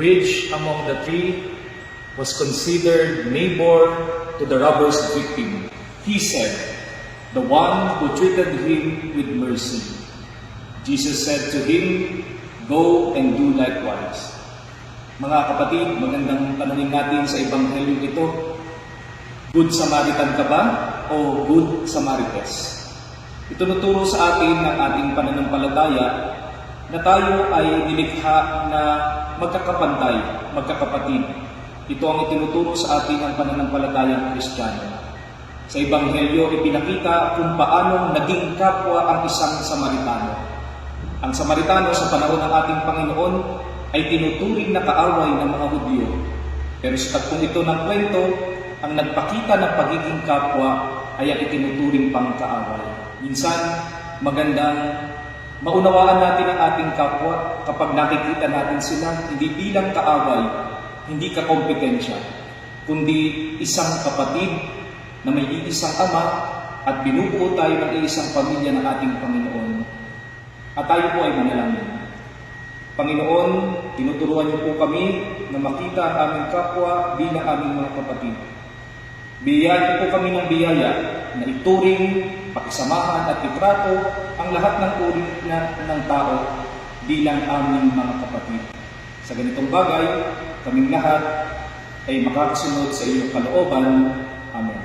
bridge among the three was considered neighbor to the robber's victim. He said, "The one who treated him with mercy." Jesus said to him, "Go and do likewise." Mga kapatid, magandang tanungin natin sa Ebanghelyo ito, Good Samaritan ka ba o Good Samarites? Itunuturo sa atin ng ating pananampalataya na tayo ay nilikha na magkakapantay, magkakapatid. Ito ang itinuturo sa atin ng pananampalatayang Kristiyano. Sa Ebanghelyo, ipinakita kung paano naging kapwa ang isang Samaritano. Ang Samaritano sa panahon ng ating Panginoon ay tinuturing na kaaway ng mga Hudyo. Pero sa tagpong ito ng kwento, ang nagpakita ng pagiging kapwa ay ang itinuturing pang kaaway. Minsan, magandang maunawaan natin ang ating kapwa kapag nakikita natin sila hindi bilang kaaway, hindi kakompetensya, kundi isang kapatid na may iisang ama at binubuo tayo ng iisang pamilya ng ating Panginoon. At tayo po ay manalangin. Panginoon, tinuturuan niyo po kami na makita ang aming kapwa bilang aming mga kapatid. Biyayaan niyo po kami ng biyaya na ituring, pakisamahan at itrato ang lahat ng uri ng tao bilang aming mga kapatid. Sa ganitong bagay, kaming lahat ay makakasunod sa iyong kalooban. Amen.